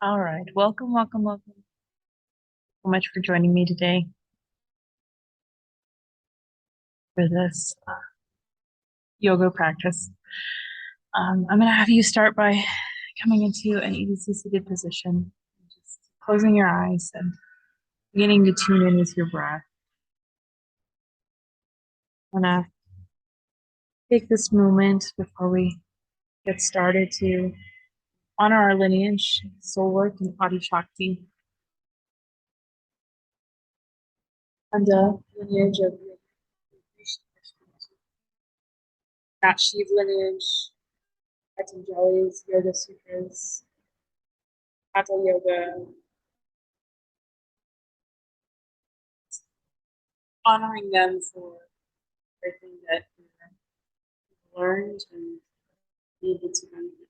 All right. Welcome, welcome, welcome so much for joining me today for this yoga practice. I'm going to have you start by coming into an easy seated position, just closing your eyes and beginning to tune in with your breath. I'm going to take this moment before we get started to honor our lineage, soul work, and Adi Shakti, and the lineage of that Shiv lineage, Patanjali's Yoga Sutras, Hatha Yoga, honoring them for everything that we've learned and be able to benefit from.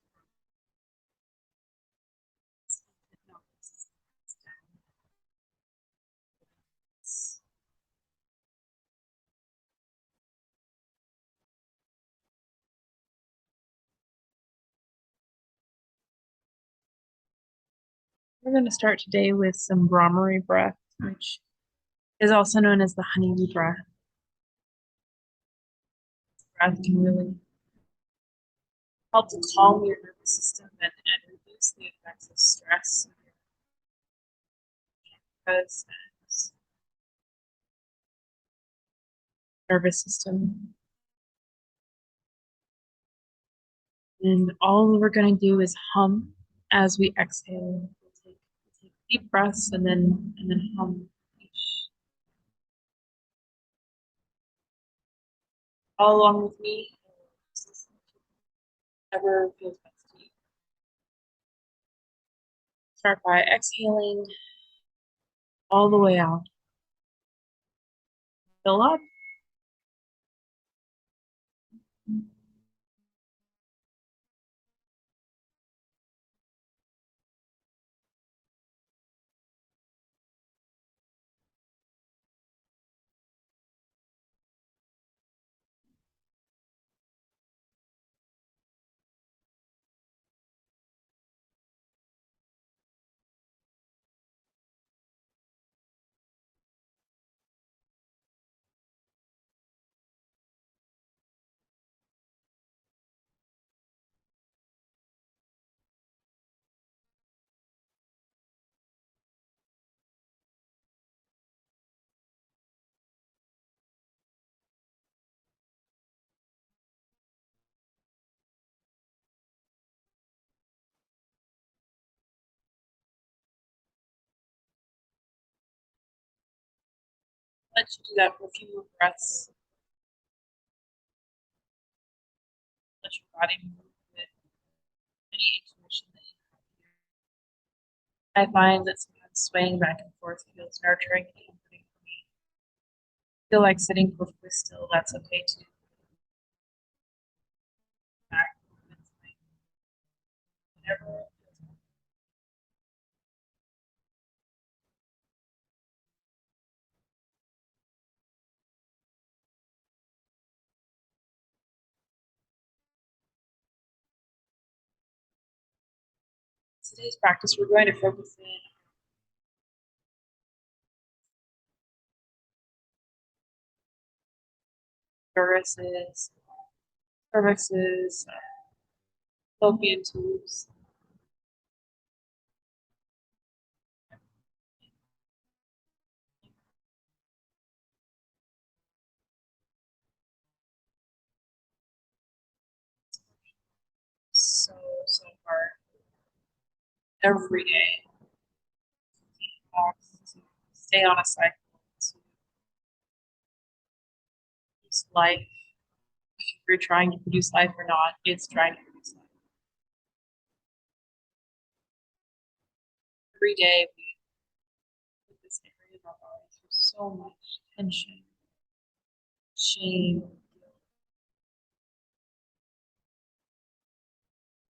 We're going to start today with some Brahmari breath, which is also known as the honeybee breath. Breath can really help to calm your nervous system and reduce the effects of stress because nervous system. And all we're going to do is hum as we exhale. We'll take deep breaths and then hum each. All along with me. Whatever feels best to you. Start by exhaling all the way out. Fill up. Let you do that for a few more breaths. Let your body move with any intuition that you have here. I find that sometimes swaying back and forth feels nurturing and comforting for me. Feel like sitting perfectly still, that's okay too. Back, whatever. Today's practice, we're going to focus in services, fallopian tubes. So hard every day. To stay on a cycle, to produce life. If you're trying to produce life or not, it's trying to produce life. Every day we put this area of our body through so much tension, shame.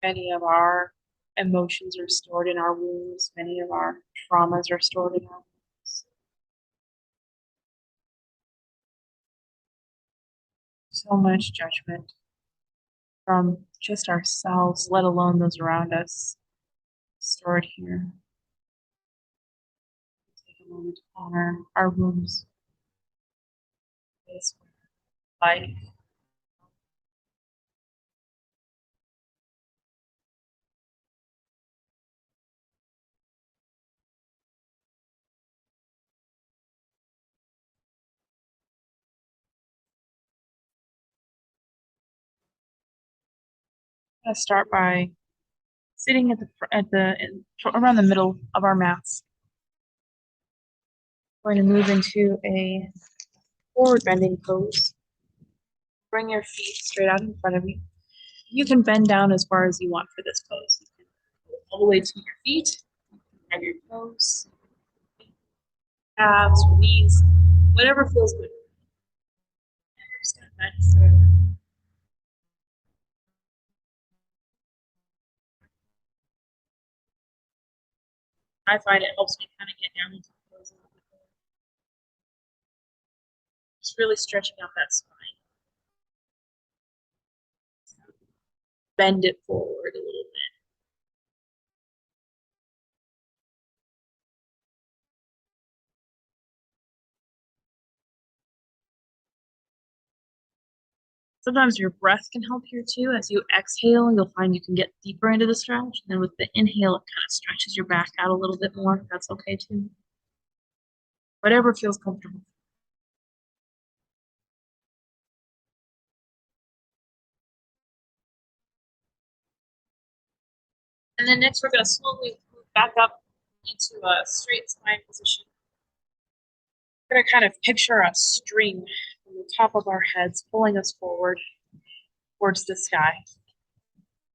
Many of our emotions are stored in our wounds. Many of our traumas are stored in our wounds. So much judgment from just ourselves, let alone those around us. stored here. Take a moment to honor our wombs. This life. I'm gonna start by sitting around the middle of our mats. We're going to move into a forward bending pose. Bring your feet straight out in front of you. You can bend down as far as you want for this pose. You can go all the way to your feet, have your toes, calves, knees, whatever feels good. And we're just going to bend forward. I find it helps me kind of get down into the pose a little bit more. Just really stretching out that spine. Bend it forward a little bit. Sometimes your breath can help here too. As you exhale, you'll find you can get deeper into the stretch. And then with the inhale, it kind of stretches your back out a little bit more. That's okay too. Whatever feels comfortable. And then next, we're going to slowly move back up into a straight spine position. We're going to kind of picture a string from the top of our heads pulling us forward towards the sky.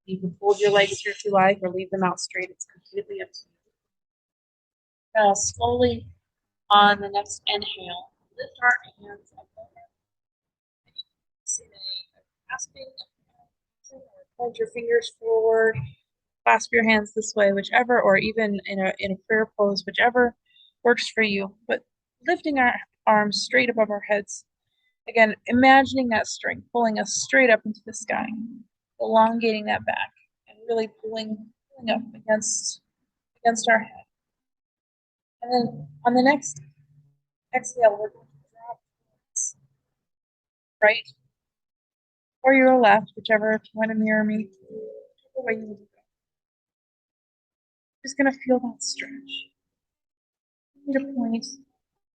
You can fold your legs here if you like, or leave them out straight. It's completely up to you. Slowly, on the next inhale, lift our hands up over. See a clasping, or point your fingers forward. Clasp your hands this way, whichever, or even in a prayer pose, whichever works for you. But lifting our arms straight above our heads. Again, imagining that string pulling us straight up into the sky, elongating that back, and really pulling up against our head. And then on the next exhale, we're going to drop right or your left, whichever, if you want to mirror me, whichever way you want to go. Just going to feel that stretch. You need a point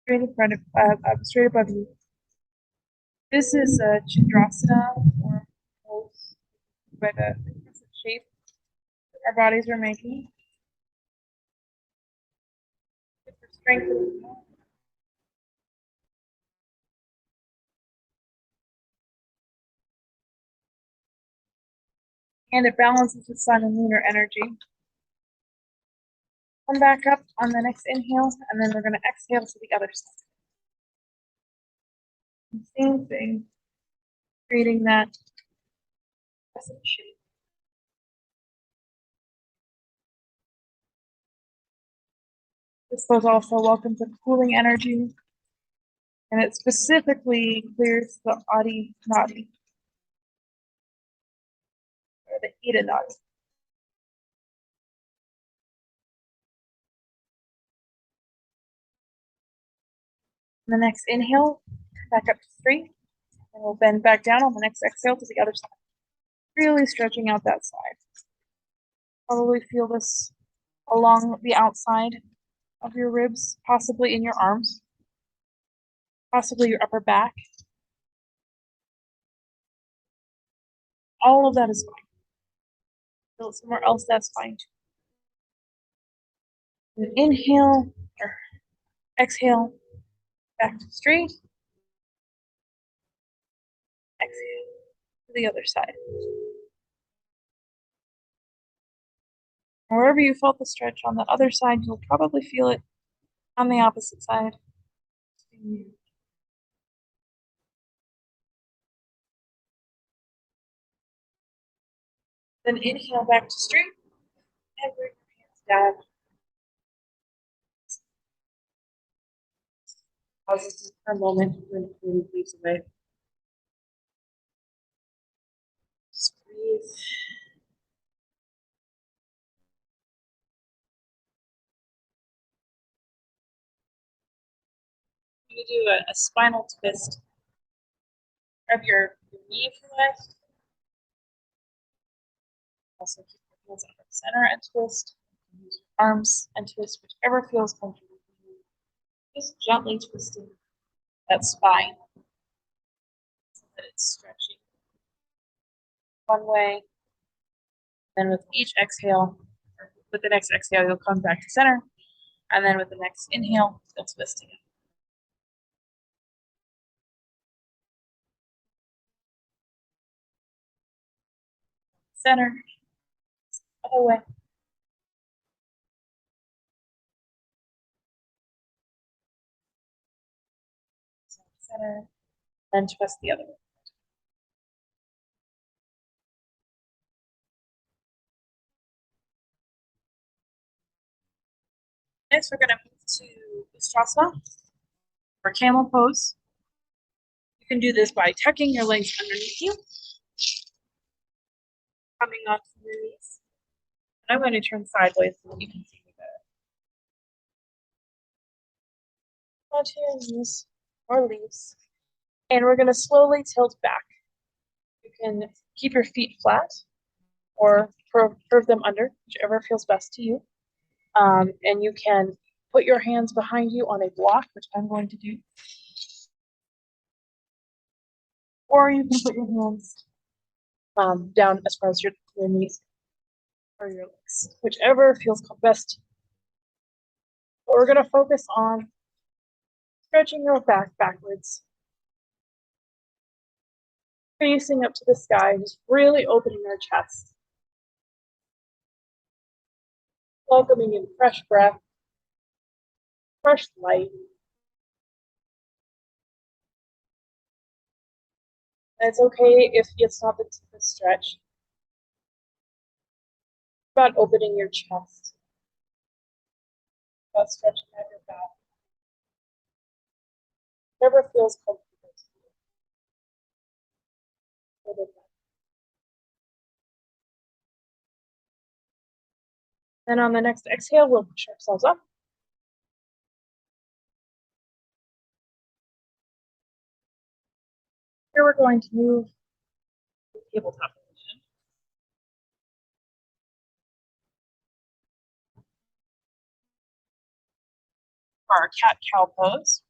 straight in front of, straight above you. This is a Chandrasana, or pose by the shape that our bodies are making. For strength of the body. And it balances the sun and lunar energy. Come back up on the next inhale, and then we're going to exhale to the other side. Same thing, creating that crescent shape. This pose also welcomes a cooling energy, and it specifically clears the Adi Nadi, or the Ida Nadi. On the next inhale, back up to straight, and we'll bend back down on the next exhale to the other side. Really stretching out that side. Probably feel this along the outside of your ribs, possibly in your arms, possibly your upper back. All of that is fine. Feel it somewhere else, that's fine too. And inhale, or exhale, back to straight. Exhale to the other side. Wherever you felt the stretch on the other side, you'll probably feel it on the opposite side. Then inhale back to straight, and bring your hands down. Pause just for a moment when it really leaves away. Just breathe. You do a spinal twist. Grab your knee if you like. Also keep your hands on the center and twist. Use your arms and twist, whichever feels comfortable for you. Just gently twisting that spine so that it's stretching one way. Then with each exhale, or with the next exhale, you'll come back to center. And then with the next inhale, you'll twist again. Center, other way. Center, then twist the other way. Next, we're going to move to Ustrasana or camel pose. You can do this by tucking your legs underneath you, coming onto your knees. And I'm going to turn sideways so that you can see me better. Onto your knees or leaves. And we're going to slowly tilt back. You can keep your feet flat or curve them under, whichever feels best to you. And you can put your hands behind you on a block, which I'm going to do. Or you can put your hands down as far as your knees or your legs, whichever feels best. But we're going to focus on stretching your back backwards, facing up to the sky, just really opening our chest. Welcoming in fresh breath, fresh light. And it's okay if it's not the deepest stretch. It's about opening your chest, about stretching out your back. Whatever feels comfortable to you. Then on the next exhale, we'll push ourselves up. Here we're going to move to tabletop position. For our cat-cow pose.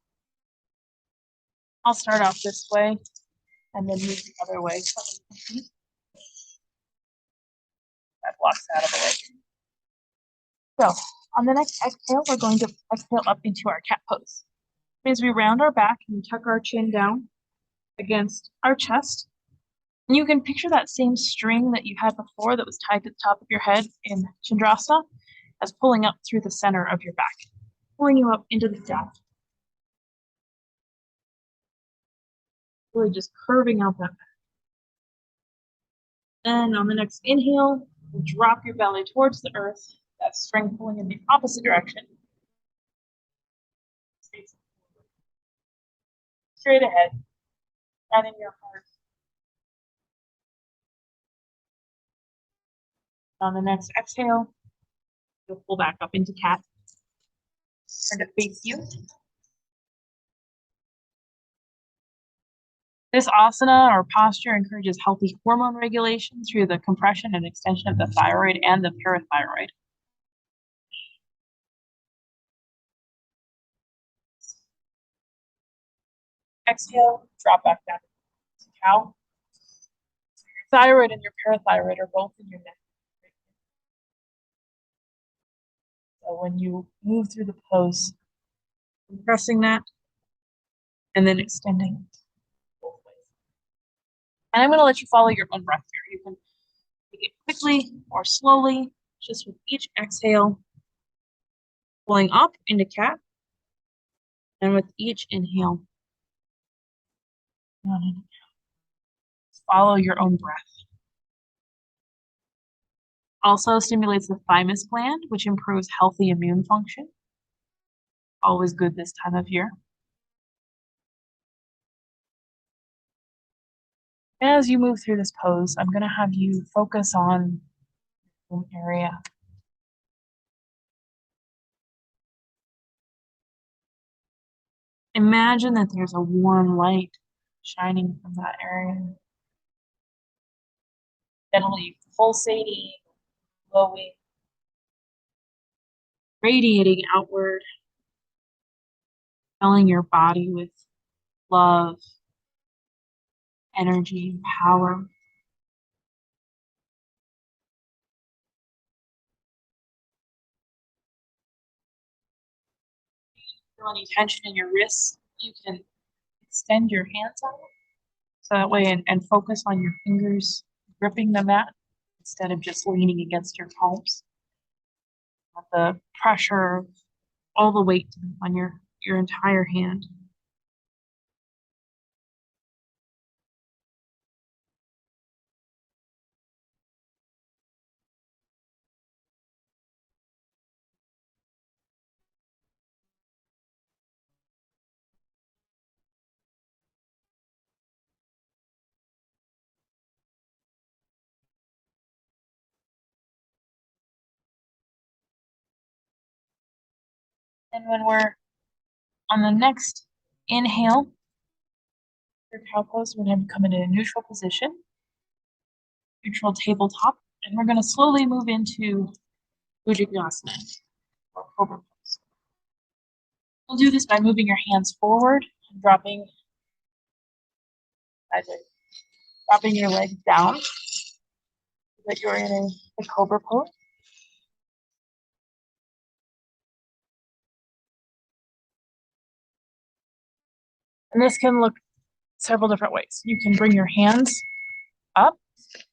I'll start off this way and then move the other way. That blocks out of the way. So on the next exhale, we're going to exhale up into our cat pose. It means we round our back and tuck our chin down against our chest. And you can picture that same string that you had before that was tied to the top of your head in Chandrasana as pulling up through the center of your back, pulling you up into the sky. Really just curving out that back. Then on the next inhale, we'll drop your belly towards the earth, that string pulling in the opposite direction. Straight ahead, and in your heart. On the next exhale, you'll pull back up into cat. Turn to face you. This asana or posture encourages healthy hormone regulation through the compression and extension of the thyroid and the parathyroid. Exhale, drop back down to cow. Your thyroid and your parathyroid are both in your neck. So when you move through the pose, compressing that and then extending both ways. And I'm going to let you follow your own breath here. You can take it quickly or slowly, just with each exhale, pulling up into cat, and with each inhale, down into cat. Follow your own breath. Also stimulates the thymus gland, which improves healthy immune function. Always good this time of year. As you move through this pose, I'm going to have you focus on an area. Imagine that there's a warm light shining from that area, gently pulsating, glowing, radiating outward, filling your body with love, energy, and power. Feel any tension in your wrists, you can extend your hands out so that way and focus on your fingers gripping the mat instead of just leaning against your palms. Let the pressure, all the weight on your entire hand. And when we're on the next inhale, your cow pose, we're going to come into a neutral position, neutral tabletop, and we're going to slowly move into Bhujangasana or cobra pose. We'll do this by moving your hands forward and dropping your legs down so that you're in a cobra pose. And this can look several different ways. You can bring your hands up,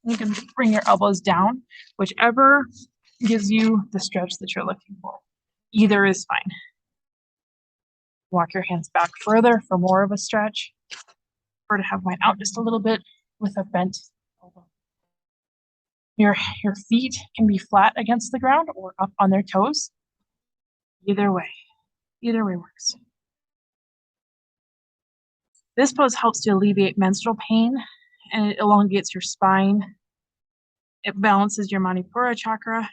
you can bring your elbows down, whichever gives you the stretch that you're looking for. Either is fine. Walk your hands back further for more of a stretch, or to have mine out just a little bit with a bent elbow. Your feet can be flat against the ground or up on their toes. Either way works. This pose helps to alleviate menstrual pain and it elongates your spine. It balances your Manipura chakra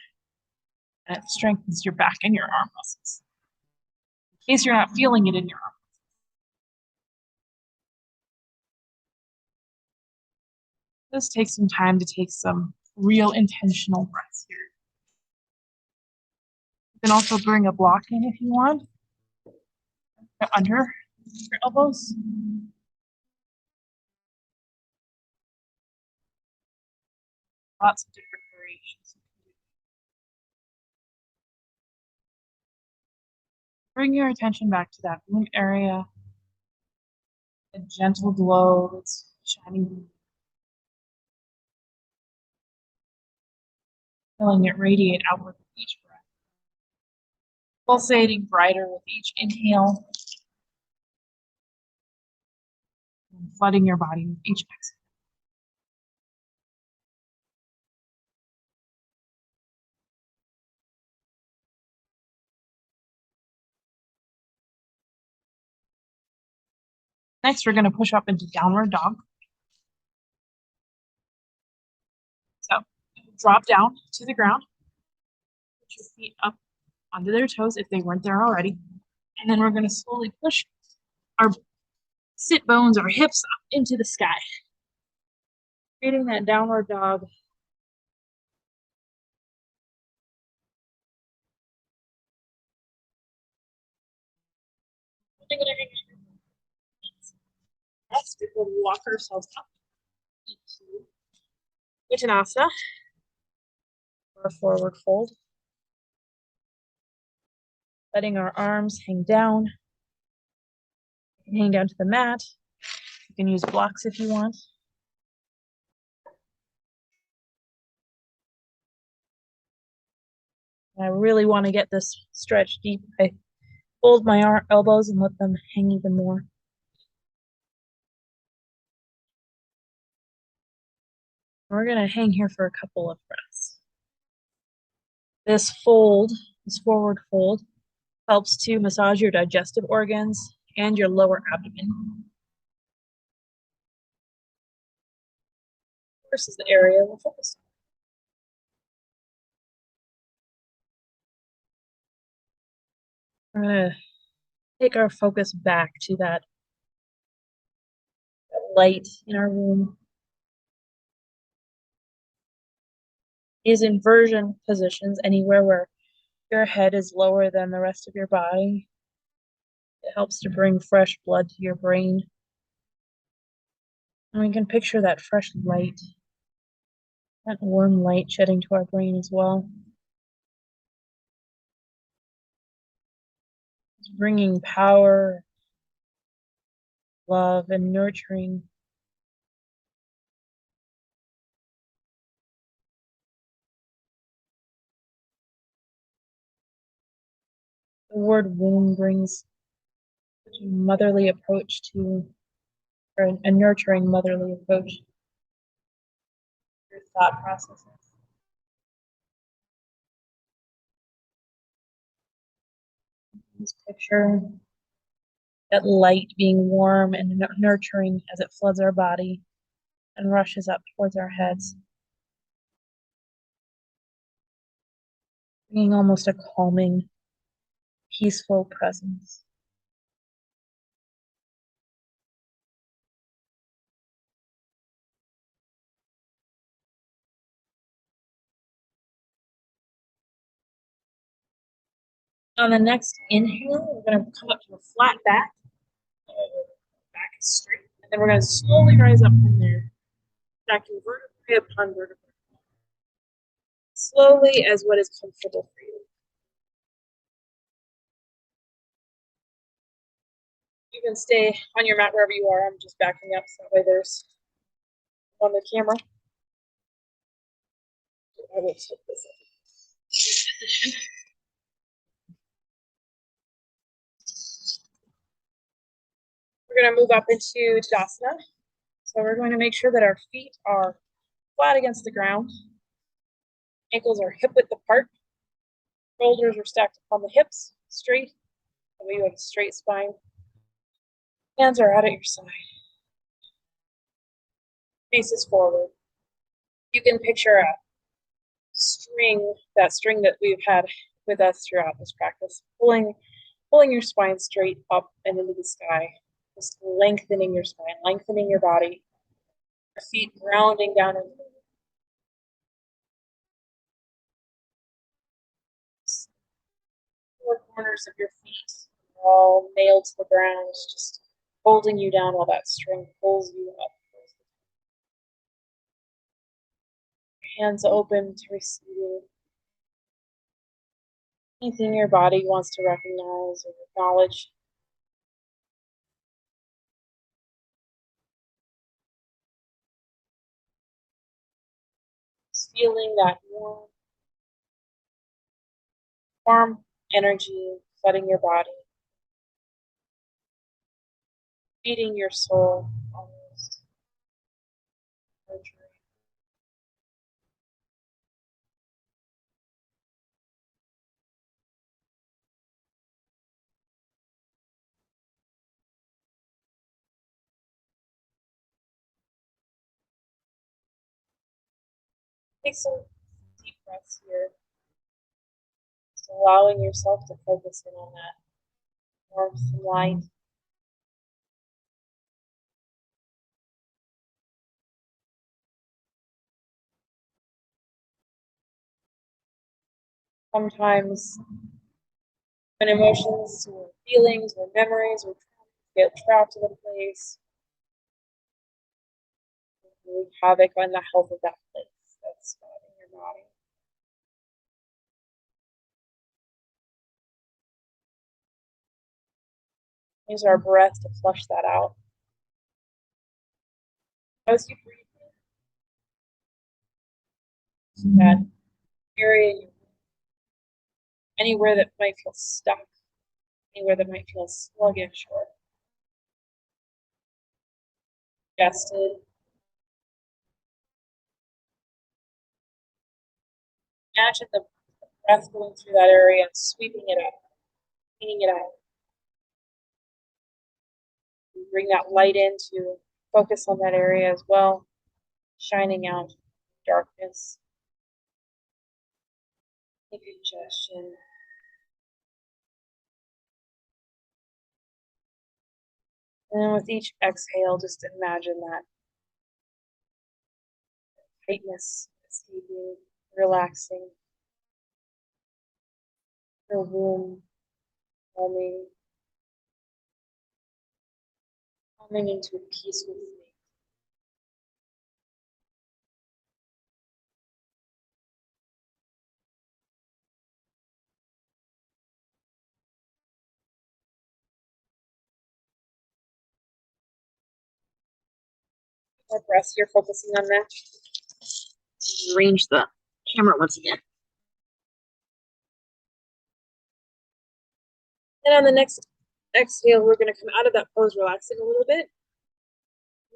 and it strengthens your back and your arm muscles. In case you're not feeling it in your arm. This takes some time to take some real intentional breaths here. You can also bring a block in if you want, under your elbows. Lots of different variations. Bring your attention back to that womb area, a gentle glow that's shining, feeling it radiate outward with each breath, pulsating brighter with each inhale, and flooding your body with each exhale. Next, we're going to push up into downward dog. So drop down to the ground, put your feet up onto their toes if they weren't there already. And then we're going to slowly push our sit bones, our hips up into the sky, creating that downward dog. Next, we'll walk ourselves up into Uttanasana, or a forward fold, letting our arms hang down. You can hang down to the mat. You can use blocks if you want. I really want to get this stretch deep. I fold my elbows and let them hang even more. We're going to hang here for a couple of breaths. This forward fold, helps to massage your digestive organs and your lower abdomen. This is the area we'll focus on. We're going to take our focus back to that light in our room. Is inversion positions anywhere where your head is lower than the rest of your body. It helps to bring fresh blood to your brain. And we can picture that fresh light, that warm light shedding to our brain as well. It's bringing power, love, and nurturing. The word womb brings a motherly approach to, or a nurturing motherly approach to your thought processes. This picture that light being warm and nurturing as it floods our body and rushes up towards our heads, bringing almost a calming, peaceful presence. On the next inhale, we're going to come up to a flat back. Back is straight. And then we're going to slowly rise up from there. Stacking vertebrae upon vertebrae. Slowly as what is comfortable for you. You can stay on your mat wherever you are. I'm just backing up so that way there's on the camera. I will take this up. We're going to move up into Tadasana. So we're going to make sure that our feet are flat against the ground. Ankles are hip width apart. Shoulders are stacked upon the hips, straight. So you have a straight spine. Hands are out at your side. Faces forward. You can picture a string, that string that we've had with us throughout this practice, pulling your spine straight up and into the sky. Just lengthening your spine, lengthening your body. Your feet grounding down into the four corners of your feet, all nailed to the ground, just holding you down while that string pulls you up. Hands open to receiving anything your body wants to recognize or acknowledge. Just feeling that warm energy flooding your body, feeding your soul almost. Nurturing. Take some deep breaths here, just allowing yourself to focus in on that warmth and light. Sometimes when emotions or feelings or memories or get trapped in a place, wreak havoc on the health of that place that's in your body. Use our breath to flush that out. As you breathe in, that area, anywhere that might feel stuck, anywhere that might feel sluggish or congested, imagine the breath going through that area and sweeping it up, cleaning it out. Bring that light in to focus on that area as well, shining out darkness, congestion. And with each exhale, just imagine that tightness escaping, relaxing, the womb calming, calming into a peaceful state. More breath, you're focusing on that. Arrange the camera once again. And on the next exhale, we're going to come out of that pose, relaxing a little bit.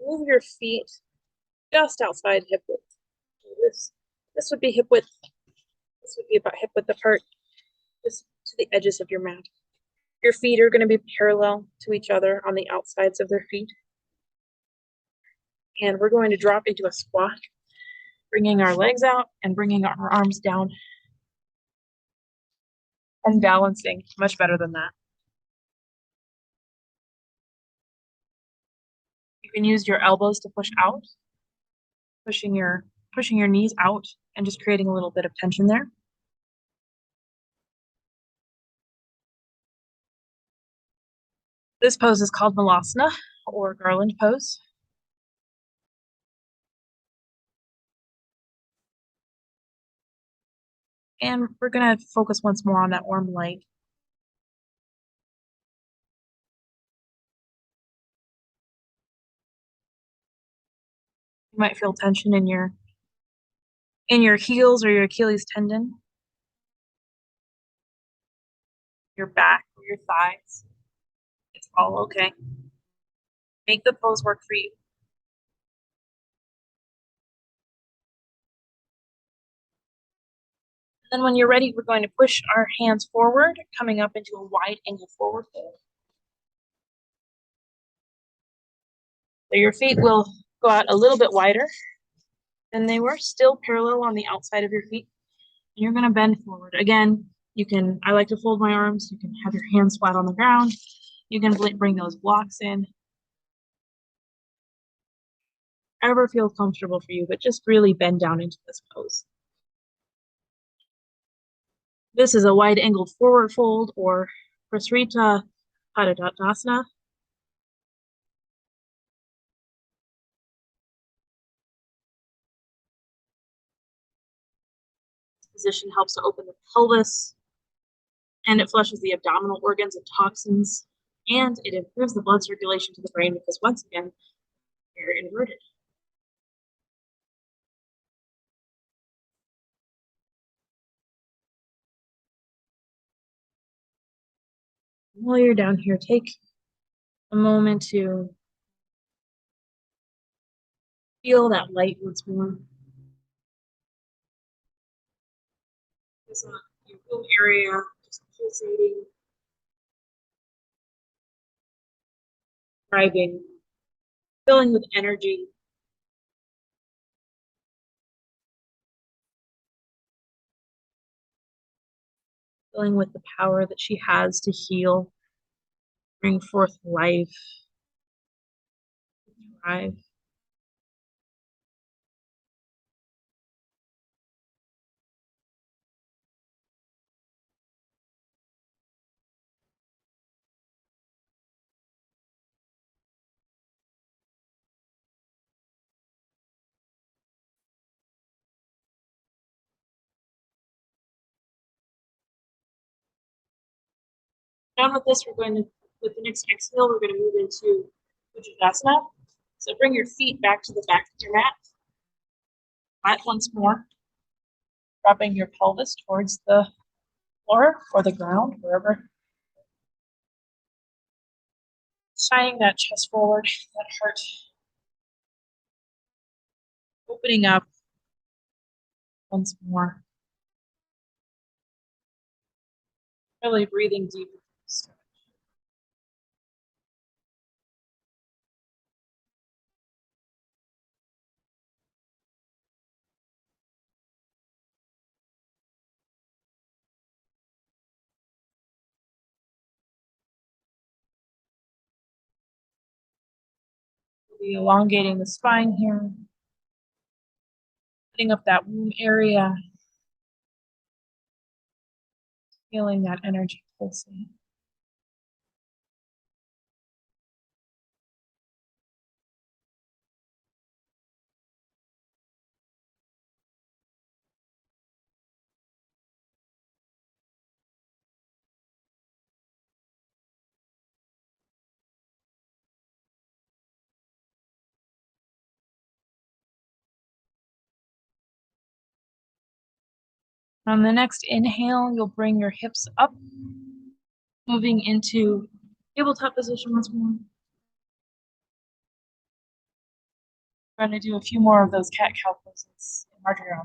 Move your feet just outside hip width. This would be hip width. This would be about hip width apart, just to the edges of your mat. Your feet are going to be parallel to each other on the outsides of their feet. And we're going to drop into a squat, bringing our legs out and bringing our arms down and balancing much better than that. You can use your elbows to push out, pushing your knees out and just creating a little bit of tension there. This pose is called Malasana or garland pose. And we're going to focus once more on that warm light. You might feel tension in your heels or your Achilles tendon, your back or your thighs. It's all okay. Make the pose work for you. And then when you're ready, we're going to push our hands forward, coming up into a wide angle forward fold. So your feet will go out a little bit wider than they were, still parallel on the outside of your feet. And you're going to bend forward. Again, I like to fold my arms. You can have your hands flat on the ground. You can bring those blocks in. However feels comfortable for you, but just really bend down into this pose. This is a wide angled forward fold or Prasrita Padadasana. This position helps to open the pelvis and it flushes the abdominal organs of toxins and it improves the blood circulation to the brain because once again, you're inverted. While you're down here, take a moment to feel that light once more. Focus on your womb area, just pulsating, thriving, filling with energy. Filling with the power that she has to heal, bring forth life, thrive. Done with this, with the next exhale, we're going to move into Uttanasana. So bring your feet back to the back of your mat. Flat once more. Dropping your pelvis towards the floor or the ground, wherever. Shining that chest forward, that heart opening up once more. Really breathing deep. elongating the spine here, putting up that womb area, feeling that energy pulsing. On the next inhale, you'll bring your hips up, moving into tabletop position once more. We're going to do a few more of those cat-cow poses in Marjorie.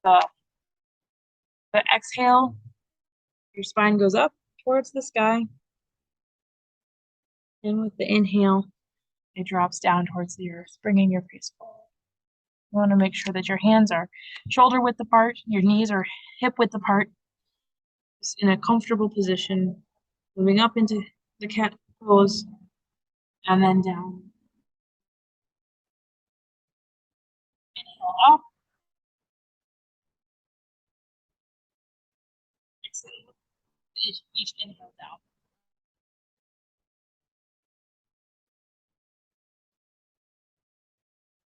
The, the exhale, your spine goes up towards the sky. And with the inhale, it drops down towards the earth, bringing your face forward. You want to make sure that your hands are shoulder width apart, your knees are hip width apart, just in a comfortable position, moving up into the cat pose, and then down. Inhale up, exhale, each inhale down.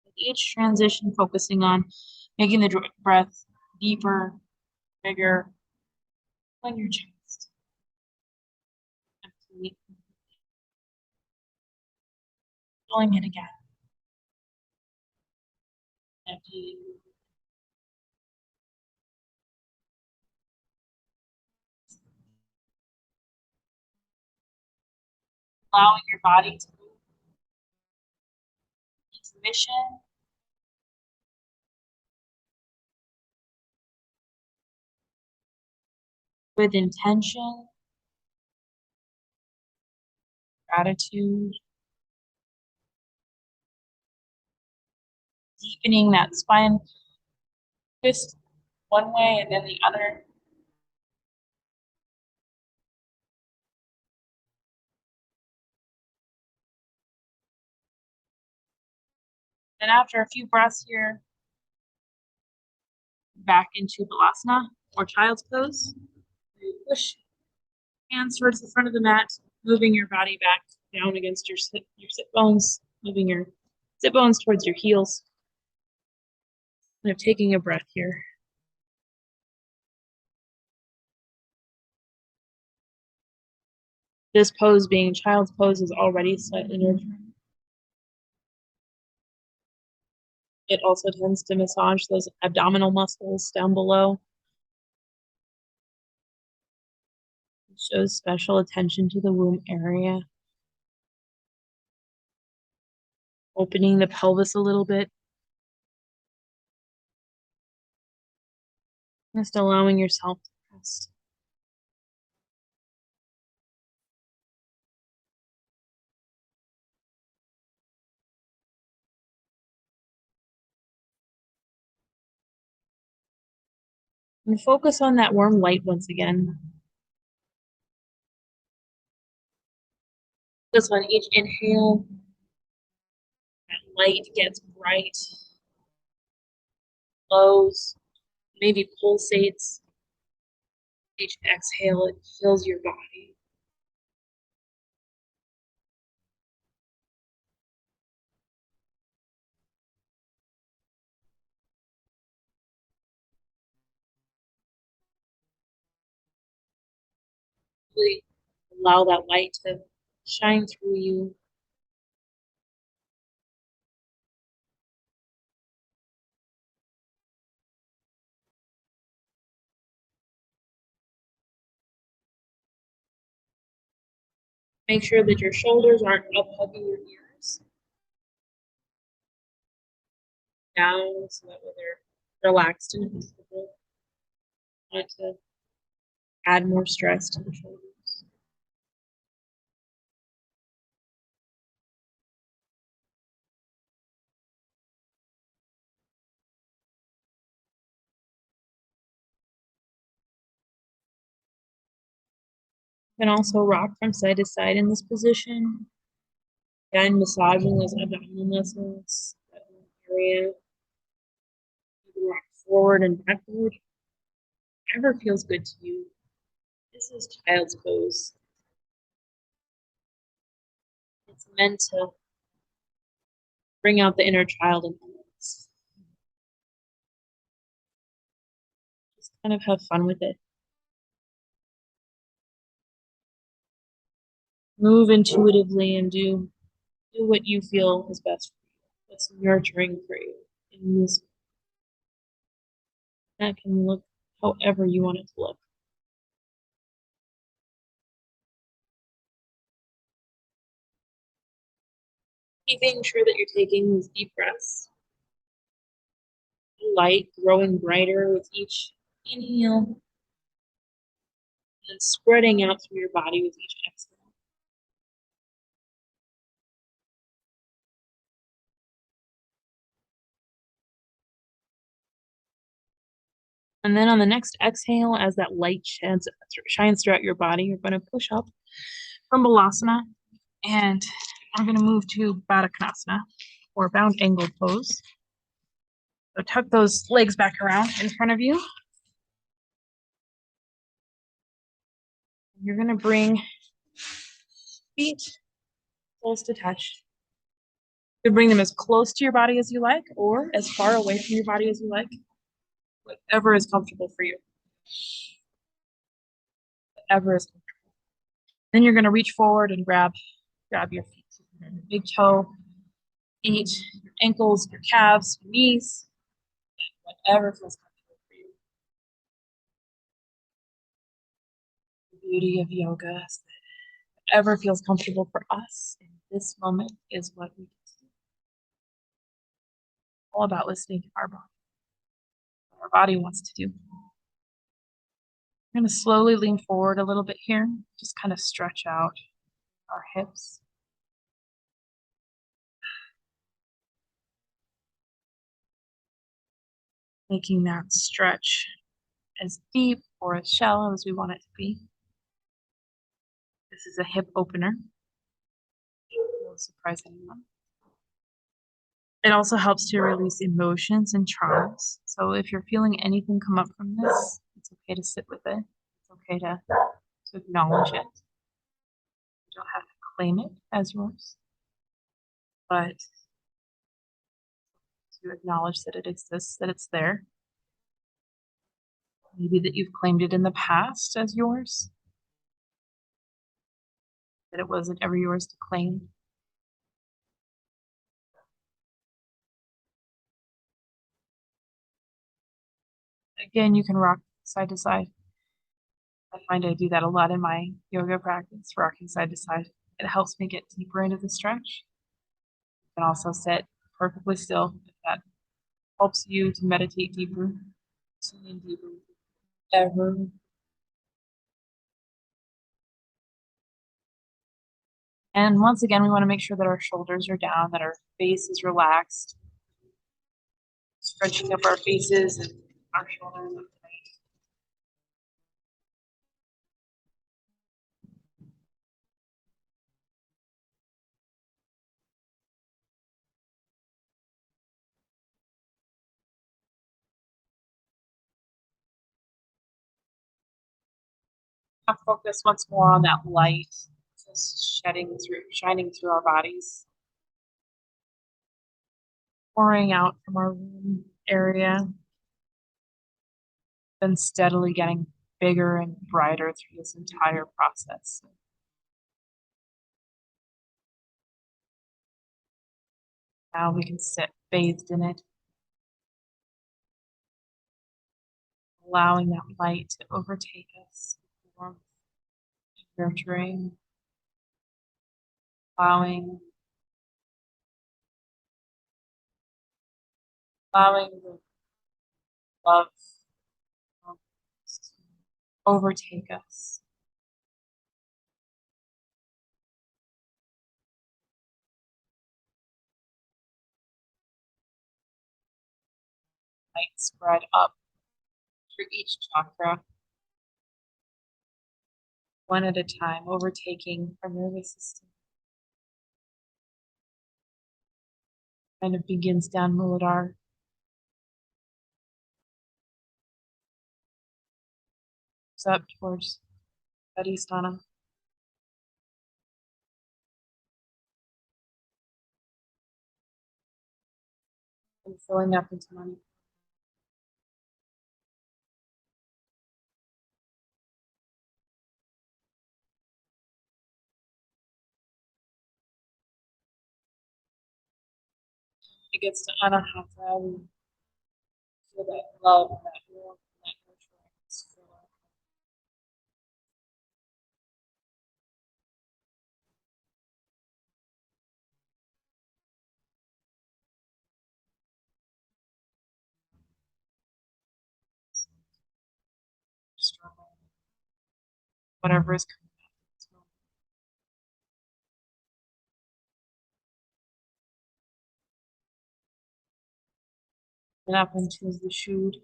With each transition, focusing on making the breath deeper, bigger, on your chest. Empty. Filling it again. Empty. Allowing your body to move into mission, with intention, gratitude, deepening that spine twist one way and then the other. And after a few breaths here, back into Balasana or Child's Pose. You push hands towards the front of the mat, moving your body back down against your sit bones, moving your sit bones towards your heels. Kind of taking a breath here. This pose being Child's Pose is already slightly nurturing. It also tends to massage those abdominal muscles down below. It shows special attention to the womb area. Opening the pelvis a little bit. Just allowing yourself to rest. And focus on that warm light once again. Focus on each inhale. That light gets bright, glows, maybe pulsates. Each exhale, it fills your body. Really allow that light to shine through you. Make sure that your shoulders aren't up hugging your ears. Down so that way they're relaxed and comfortable. Not to add more stress to the shoulders. You can also rock from side to side in this position. Again, massaging those abdominal muscles, that area. You can rock forward and backward. Whatever feels good to you. This is child's pose. It's meant to bring out the inner child in us. Just kind of have fun with it. Move intuitively and do what you feel is best for you. What's nurturing for you in this. That can look however you want it to look. Making sure that you're taking these deep breaths. Light growing brighter with each inhale and spreading out through your body with each exhale. And then on the next exhale, as that light shines throughout your body, you're going to push up from Balasana and we're going to move to Baddha Konasana or bound angle pose. So tuck those legs back around in front of you. You're going to bring feet close to touch. You can bring them as close to your body as you like or as far away from your body as you like. Whatever is comfortable for you. Whatever is comfortable. Then you're going to reach forward and grab your feet. Your big toe, feet, your ankles, your calves, your knees, whatever feels comfortable for you. The beauty of yoga is that whatever feels comfortable for us in this moment is what we do. All about listening to our body. What our body wants to do. We're going to slowly lean forward a little bit here. Just kind of stretch out our hips. Making that stretch as deep or as shallow as we want it to be. This is a hip opener. Won't surprise anyone. It also helps to release emotions and traumas. So if you're feeling anything come up from this, it's okay to sit with it. It's okay to acknowledge it. You don't have to claim it as yours, but to acknowledge that it exists, that it's there. Maybe that you've claimed it in the past as yours, that it wasn't ever yours to claim. Again, you can rock side to side. I find I do that a lot in my yoga practice, rocking side to side. It helps me get deeper into the stretch. You can also sit perfectly still if that helps you to meditate deeper, tune in deeper, ever. And once again, we want to make sure that our shoulders are down, that our face is relaxed, stretching up our faces and our shoulders up tight. Now focus once more on that light just shining through our bodies, pouring out from our room area, then steadily getting bigger and brighter through this entire process. Now we can sit bathed in it, allowing that light to overtake us, warmth, nurturing, allowing the love to overtake us. Light spread up through each chakra, one at a time, overtaking our nervous system. Kind of begins down Muladhara. Up towards Adhisthana. And filling up into money. It gets to Anahata, we feel that love, that warmth, that nurturing. Whatever is coming out. And up into the shoot.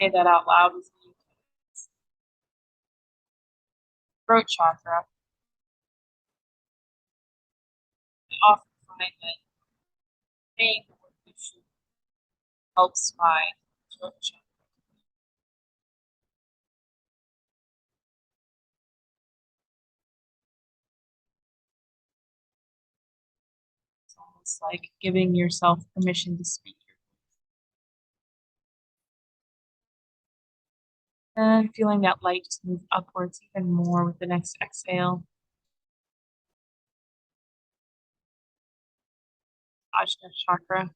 Say that out loud with me. Throat chakra. I often find that saying the word issue helps my throat chakra. It's almost like giving yourself permission to speak. And feeling that light just move upwards even more with the next exhale. Ajna chakra,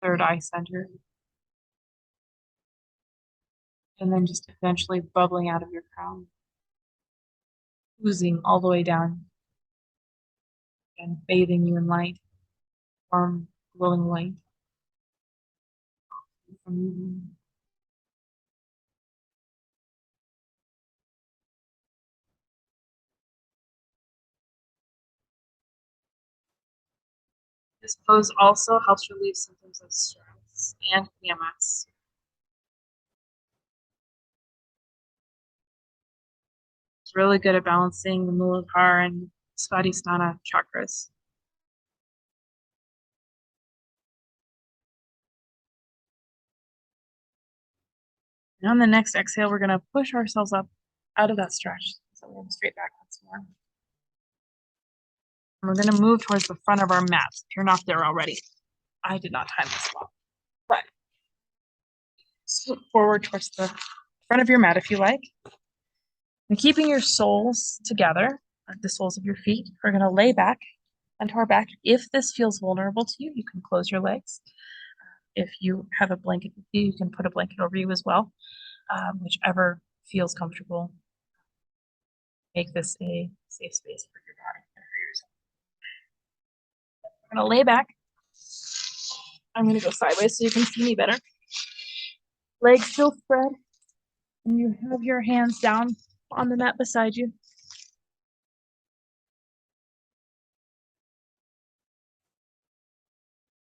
third eye center. And then just eventually bubbling out of your crown, oozing all the way down and bathing you in light, warm, glowing light from you. This pose also helps relieve symptoms of stress and PMS. It's really good at balancing the Muladhara and Svadhisthana chakras. And on the next exhale, we're going to push ourselves up out of that stretch. So we're going straight back once more. And we're going to move towards the front of our mat. If you're not there already, I did not time this well. But swoop forward towards the front of your mat if you like. And keeping your soles together, the soles of your feet, we're going to lay back onto our back. If this feels vulnerable to you, you can close your legs. If you have a blanket with you, you can put a blanket over you as well. Whichever feels comfortable. Make this a safe space for your body and for yourself. I'm going to lay back. I'm going to go sideways so you can see me better. Legs still spread. And you have your hands down on the mat beside you.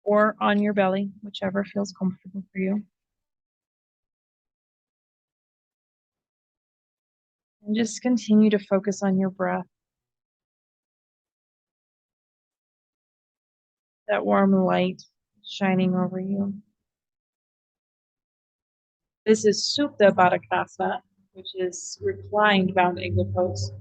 Or on your belly, whichever feels comfortable for you. And just continue to focus on your breath. That warm light shining over you. This is Supta Baddha, which is reclined bound angle pose.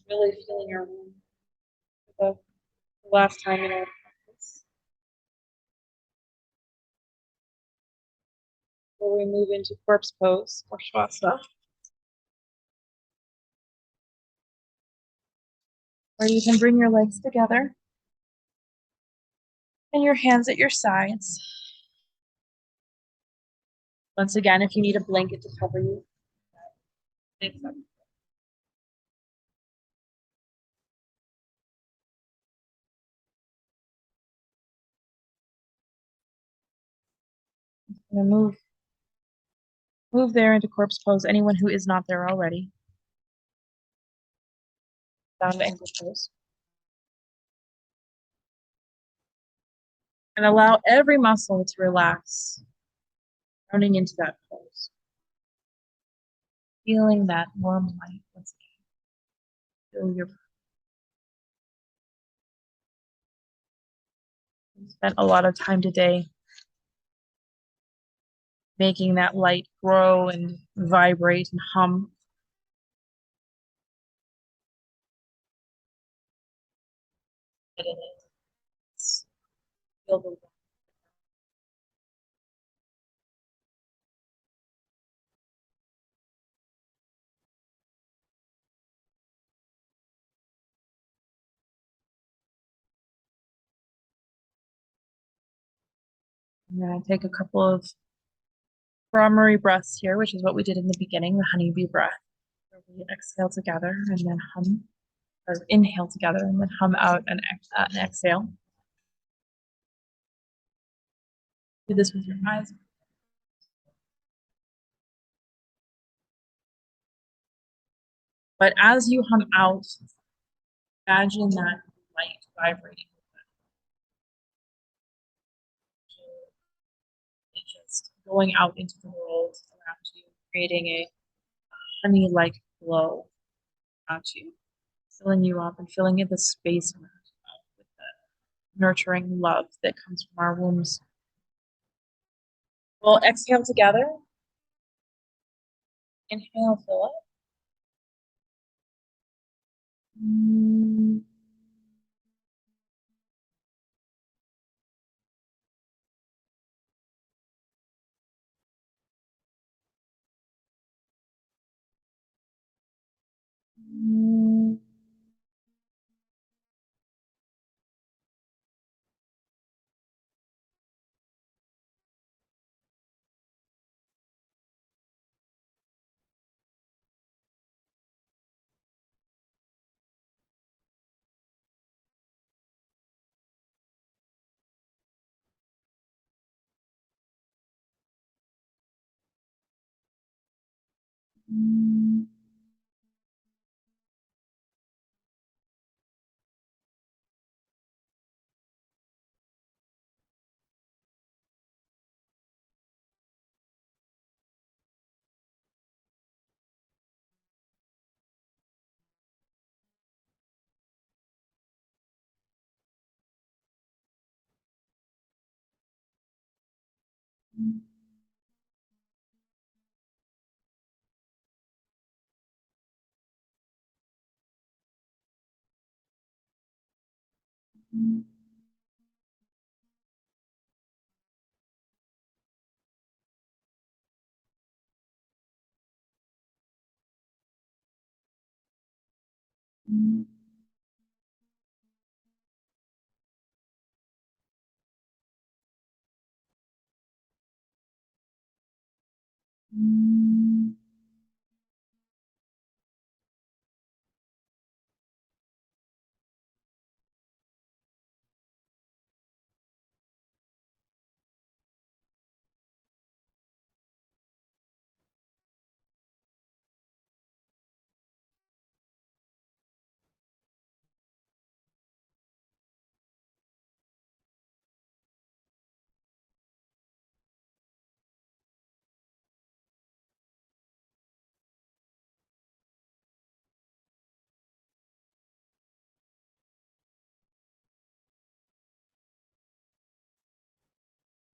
Really feeling your room for the last time in our practice. Before we move into corpse pose or Shvasa, where you can bring your legs together and your hands at your sides. Once again, if you need a blanket to cover you, it's up. I'm gonna move Move there into corpse pose, anyone who is not there already. Down to ankle pose. And allow every muscle to relax, rounding into that pose. Feeling that warm light once again. Feel your spent a lot of time today making that light grow and vibrate and hum. It is. Feel the I'm gonna take a couple of primary breaths here, which is what we did in the beginning, the honeybee breath. Where we exhale together and then hum, or inhale together and then hum out an exhale. Do this with your eyes. But as you hum out, imagine that light vibrating. It just going out into the world around you, creating a honey-like glow around you, filling you up and filling in the space around you up with the nurturing love that comes from our wombs. We'll exhale together. Inhale, fill up.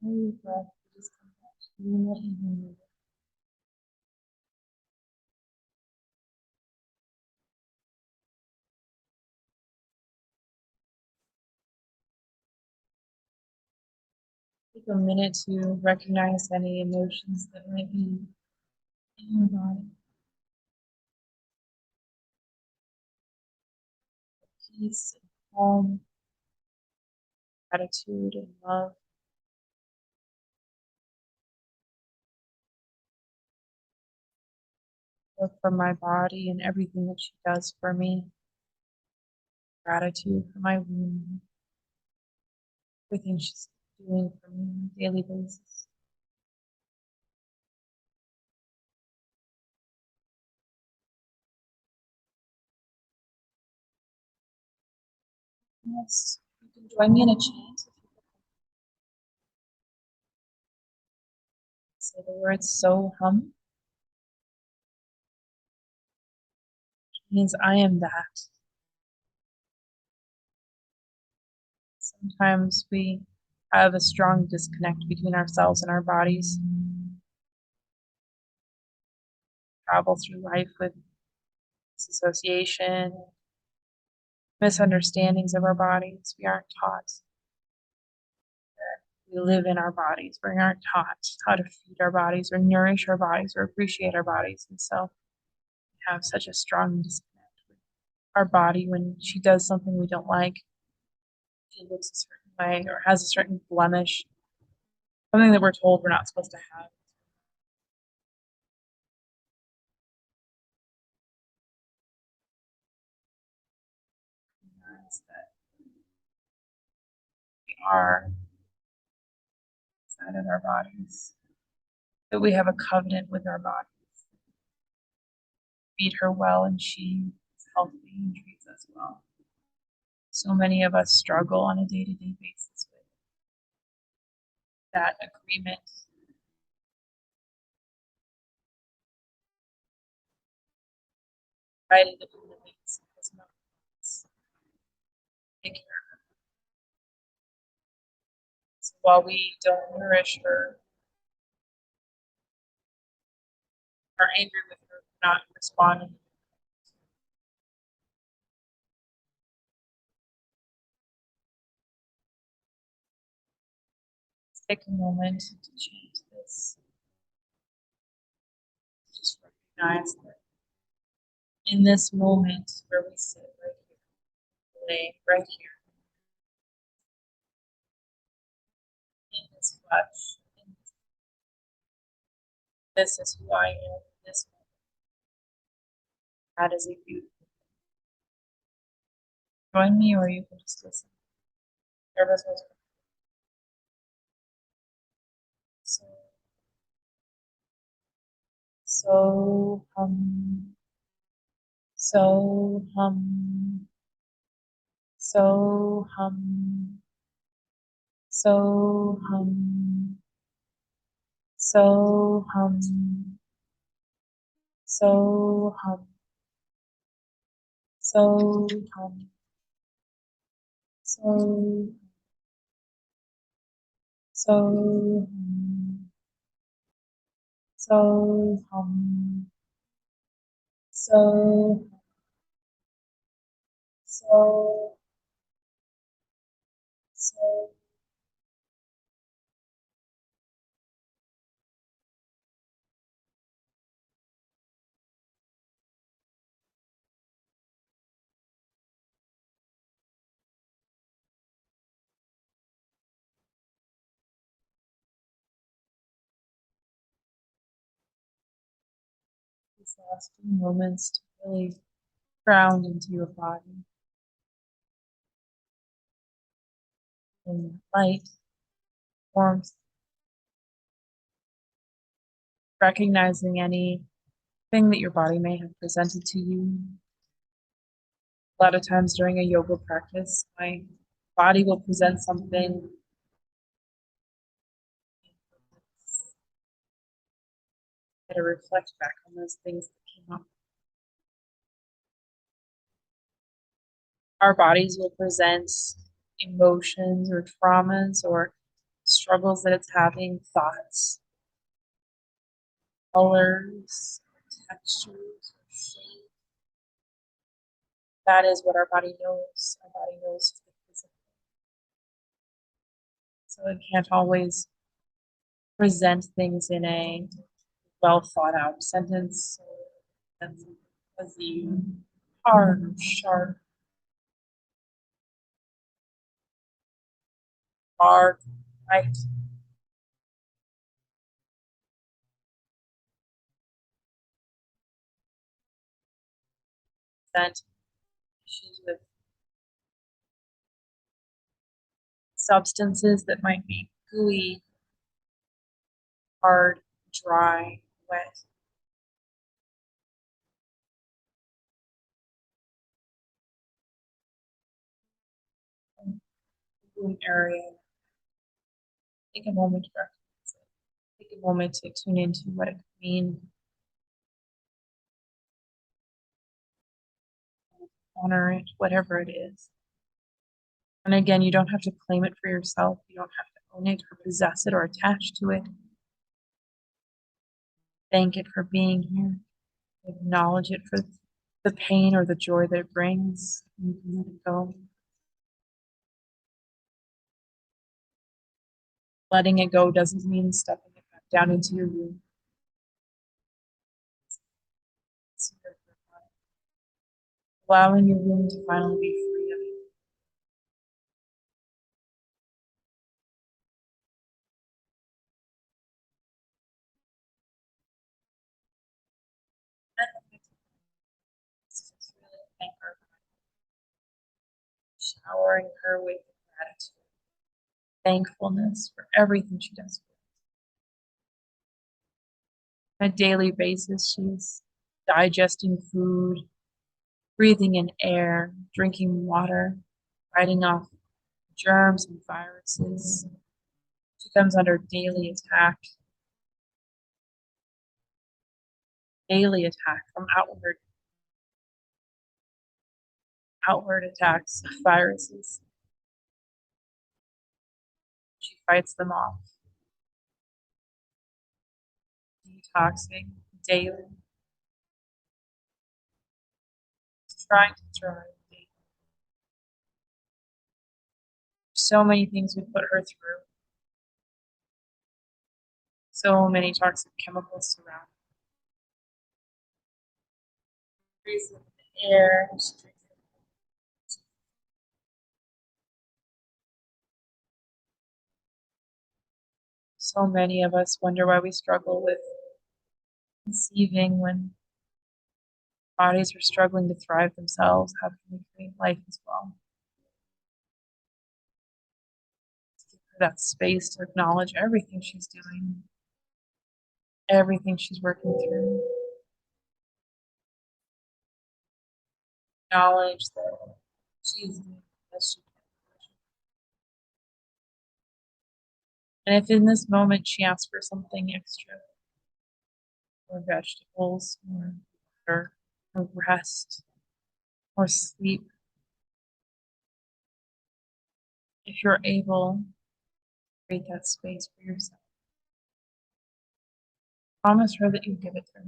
Breath, just come back to what you need. Take a minute to recognize any emotions that might be in your body. Peace and calm, gratitude and love. Love for my body and everything that she does for me. Gratitude for my womb, everything she's doing for me on a daily basis. Yes, you can join me in a chant. Say the word so hum. Means I am that. Sometimes we have a strong disconnect between ourselves and our bodies. Travel through life with disassociation, misunderstandings of our bodies. We aren't taught that we live in our bodies. We aren't taught how to feed our bodies or nourish our bodies or appreciate our bodies. And so we have such a strong disconnect with our body when she does something we don't like. She looks a certain way or has a certain blemish, something that we're told we're not supposed to have. Realize that we are inside of our bodies, that we have a covenant with our bodies. Feed her well and she is healthy and treats us well. So many of us struggle on a day-to-day basis with that agreement. Right in the limits as much. Take care of her. So while we don't nourish her, are angry with her for not responding, take a moment to change this. Just recognize that in this moment where we sit right here, lay right here, in this flesh, in this is who I am in this moment. That is a beautiful. Join me or you can just listen. Service was so, so so so so so so so so so so so so. These last few moments to really ground into your body in light, warmth, recognizing anything that your body may have presented to you. A lot of times during a yoga practice, my body will present something that I reflect back on those things that came up. Our bodies will present emotions or traumas or struggles that it's having, thoughts, colors, textures, or shapes. That is what our body knows. Our body knows the physical. So it can't always present things in a well thought out sentence that's fuzzy, hard, or sharp, hard, right. Present issues with substances that might be gooey, hard, dry, wet. womb area. Take a moment to recognize it. Take a moment to tune into what it could mean. Honor it, whatever it is. And again, you don't have to claim it for yourself. You don't have to own it or possess it or attach to it. Thank it for being here. Acknowledge it for the pain or the joy that it brings. You can let it go. Letting it go doesn't mean stepping it back down into your room. Allowing your room to finally be free of it. Just really thank her, showering her with gratitude, thankfulness for everything she does. On a daily basis, she's digesting food, breathing in air, drinking water, fighting off germs and viruses. She comes under daily attack from outward attacks of viruses. She fights them off, detoxing daily, trying to thrive daily. So many things we put her through, so many toxic chemicals surround her. Breathing in the air, so many of us wonder why we struggle with conceiving when bodies are struggling to thrive themselves. How can we create life as well? Give her that space to acknowledge everything she's doing, everything she's working through. Acknowledge that she's doing the best she can. And if in this moment she asks for something extra, or vegetables, or water, or rest, or sleep, if you're able, create that space for yourself. Promise her that you give it to her.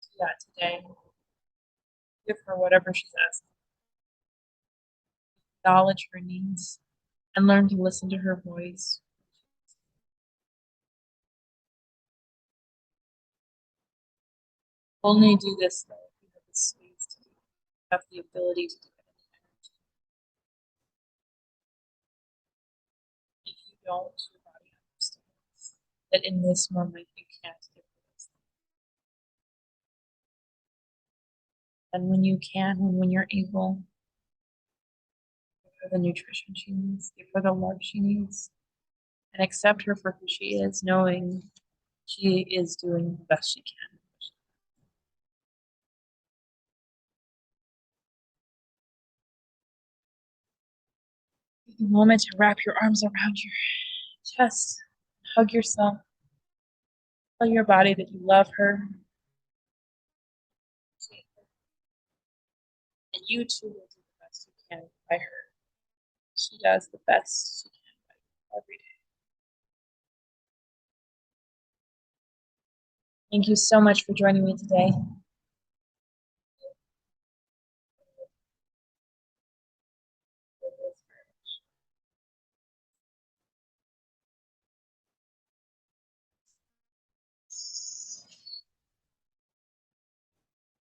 Do that today. Give her whatever she's asking. Acknowledge her needs and learn to listen to her voice. Only do this though if you have the space to do it. Have the ability to do it. If you don't, your body understands that in this moment you can't give this. And when you can, and when you're able, give her the nutrition she needs, give her the love she needs, and accept her for who she is, knowing she is doing the best she can. Take a moment to wrap your arms around your chest, hug yourself, tell your body that you love her, and you too will do the best you can by her. She does the best she can by you every day. Thank you so much for joining me today.